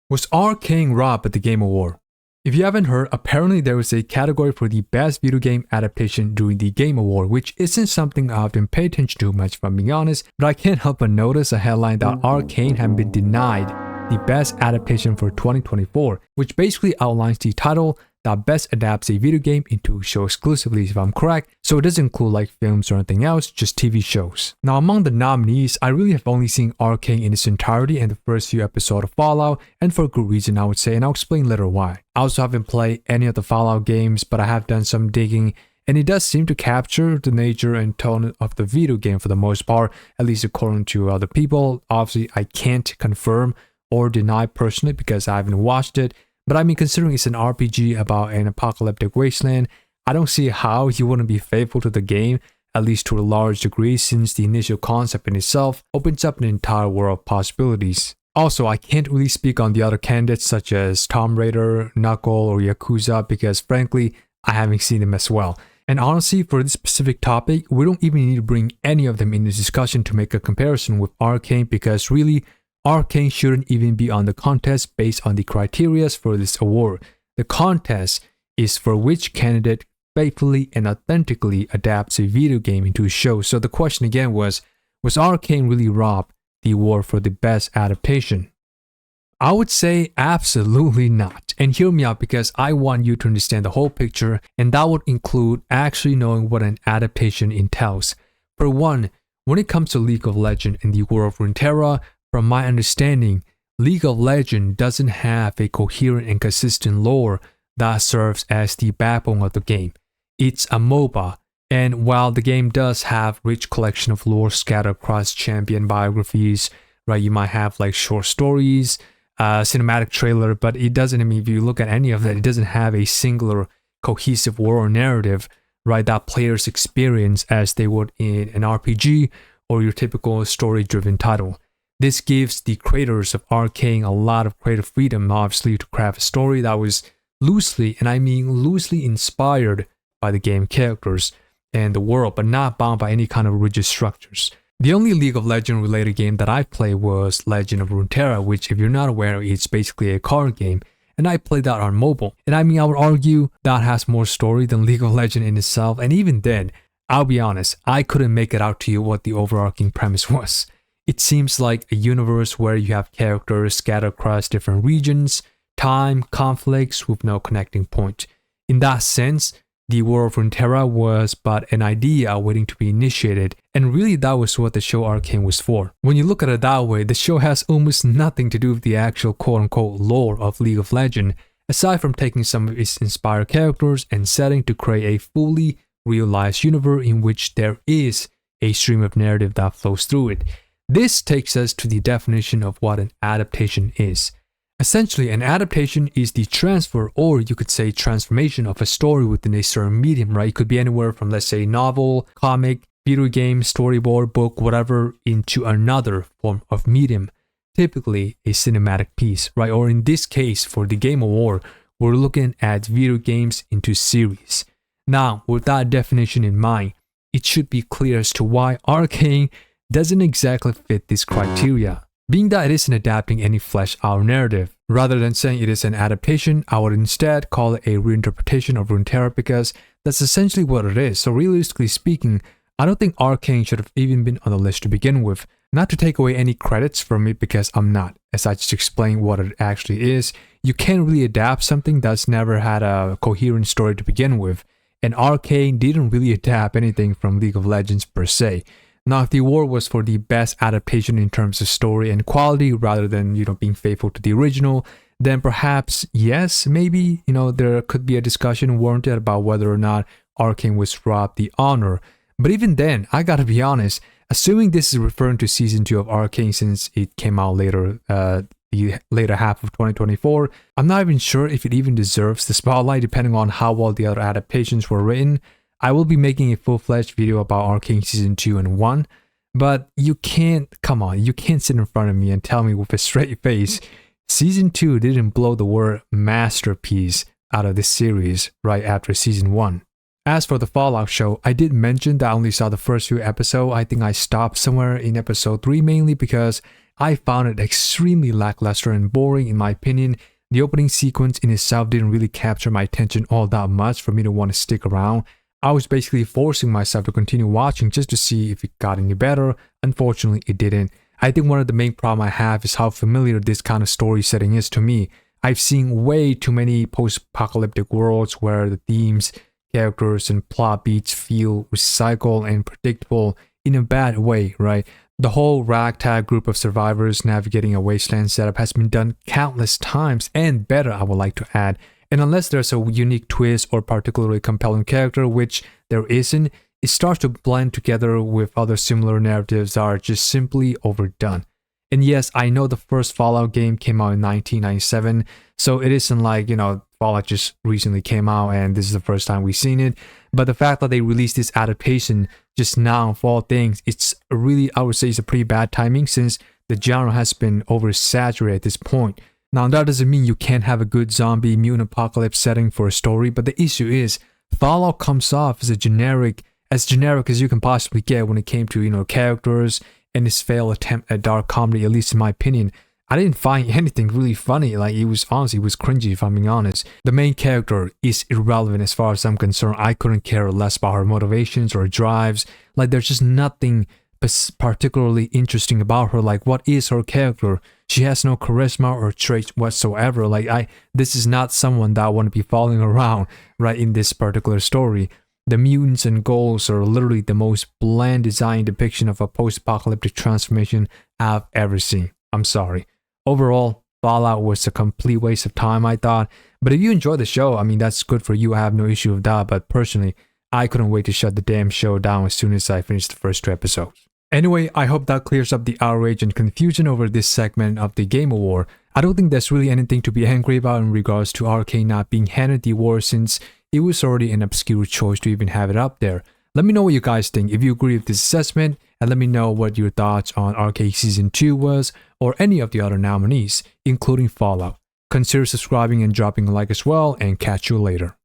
Was Arcane robbed at the Game Award? If you haven't heard, apparently there was a category for the best video game adaptation during the Game Award, which isn't something I often pay attention to much if I'm being honest, but I can't help but notice a headline that Arcane had been denied the best adaptation for 2024, which basically outlines the title that best adapts a video game into a show exclusively, if I'm correct, so it doesn't include like films or anything else, just TV shows. Now among the nominees, I really have only seen Arcane in its entirety and the first few episodes of Fallout, and for a good reason I would say, and I'll explain later why. I also haven't played any of the Fallout games, but I have done some digging, and it does seem to capture the nature and tone of the video game for the most part, at least according to other people. Obviously I can't confirm or deny personally because I haven't watched it, but I mean, considering it's an RPG about an apocalyptic wasteland, I don't see how you wouldn't be faithful to the game, at least to a large degree, since the initial concept in itself opens up an entire world of possibilities. Also, I can't really speak on the other candidates such as Tomb Raider, Knuckle, or Yakuza because frankly, I haven't seen them as well. And honestly, for this specific topic, we don't even need to bring any of them into discussion to make a comparison with Arcane because really, Arcane shouldn't even be on the contest based on the criteria for this award. The contest is for which candidate faithfully and authentically adapts a video game into a show. So the question again was Arcane really robbed the award for the best adaptation? I would say absolutely not. And hear me out because I want you to understand the whole picture, and that would include actually knowing what an adaptation entails. For one, when it comes to League of Legends in the world of Runeterra, from my understanding, League of Legends doesn't have a coherent and consistent lore that serves as the backbone of the game. It's a MOBA, and while the game does have rich collection of lore scattered across champion biographies, right, you might have like short stories, cinematic trailer, but it doesn't, I mean, if you look at any of that, it doesn't have a singular cohesive lore or narrative, right, that players experience as they would in an RPG or your typical story-driven title. This gives the creators of Arcane a lot of creative freedom, obviously, to craft a story that was loosely, and I mean loosely inspired by the game characters and the world, but not bound by any kind of rigid structures. The only League of Legends related game that I played was Legend of Runeterra, which if you're not aware, it's basically a card game, and I played that on mobile. And I mean, I would argue that has more story than League of Legends in itself, and even then, I'll be honest, I couldn't make it out to you what the overarching premise was. It seems like a universe where you have characters scattered across different regions, time, conflicts with no connecting point. In that sense, the world of Runeterra was but an idea waiting to be initiated, and really that was what the show Arcane was for. When you look at it that way, the show has almost nothing to do with the actual quote-unquote lore of League of Legends, aside from taking some of its inspired characters and setting to create a fully realized universe in which there is a stream of narrative that flows through it. This takes us to the definition of what an adaptation is. Essentially, an adaptation is the transfer, or you could say transformation, of a story within a certain medium, right? It could be anywhere from, let's say, novel, comic, video game, storyboard, book, whatever, into another form of medium, typically a cinematic piece, right? Or in this case, for the Game Award, we're looking at video games into series. Now, with that definition in mind, it should be clear as to why Arcane doesn't exactly fit this criteria, being that it isn't adapting any fleshed-out narrative. Rather than saying it is an adaptation, I would instead call it a reinterpretation of Runeterra because that's essentially what it is. So realistically speaking, I don't think Arcane should have even been on the list to begin with. Not to take away any credits from it because I'm not, as I just explained what it actually is. You can't really adapt something that's never had a coherent story to begin with, and Arcane didn't really adapt anything from League of Legends per se. Now, if the award was for the best adaptation in terms of story and quality rather than, being faithful to the original, then perhaps, yes, maybe, there could be a discussion warranted about whether or not Arcane was robbed the honor. But even then, I gotta be honest, assuming this is referring to season 2 of Arcane since it came out later, the later half of 2024, I'm not even sure if it even deserves the spotlight depending on how well the other adaptations were written. I will be making a full-fledged video about Arcane Season 2 and 1, but you can't sit in front of me and tell me with a straight face, Season 2 didn't blow the word masterpiece out of this series right after Season 1. As for the Fallout show, I did mention that I only saw the first few episodes. I think I stopped somewhere in episode 3 mainly because I found it extremely lackluster and boring in my opinion. The opening sequence in itself didn't really capture my attention all that much for me to want to stick around. I was basically forcing myself to continue watching just to see if it got any better. Unfortunately, it didn't. I think one of the main problems I have is how familiar this kind of story setting is to me. I've seen way too many post-apocalyptic worlds where the themes, characters, and plot beats feel recycled and predictable in a bad way, right? The whole ragtag group of survivors navigating a wasteland setup has been done countless times and better, I would like to add. And unless there's a unique twist or particularly compelling character, which there isn't, it starts to blend together with other similar narratives that are just simply overdone. And yes, I know the first Fallout game came out in 1997, so it isn't like, Fallout just recently came out and this is the first time we've seen it. But the fact that they released this adaptation just now of all things, it's really, I would say, it's a pretty bad timing since the genre has been oversaturated at this point. Now, that doesn't mean you can't have a good zombie mutant apocalypse setting for a story, but the issue is Fallout comes off as generic as you can possibly get when it came to, characters and his failed attempt at dark comedy, at least in my opinion. I didn't find anything really funny. Like, it was cringy, if I'm being honest. The main character is irrelevant as far as I'm concerned. I couldn't care less about her motivations or drives. Like, there's just nothing particularly interesting about her. Like, what is her character? She has no charisma or traits whatsoever. Like, this is not someone that I want to be following around, right, in this particular story. The mutants and ghouls are literally the most bland design depiction of a post-apocalyptic transformation I've ever seen. I'm sorry. Overall, Fallout was a complete waste of time, I thought. But if you enjoy the show, I mean, that's good for you. I have no issue with that. But personally, I couldn't wait to shut the damn show down as soon as I finished the first 2 episodes. Anyway, I hope that clears up the outrage and confusion over this segment of the Game Award. I don't think there's really anything to be angry about in regards to Arcane not being handed the award since it was already an obscure choice to even have it up there. Let me know what you guys think, if you agree with this assessment, and let me know what your thoughts on Arcane Season 2 was, or any of the other nominees, including Fallout. Consider subscribing and dropping a like as well, and catch you later.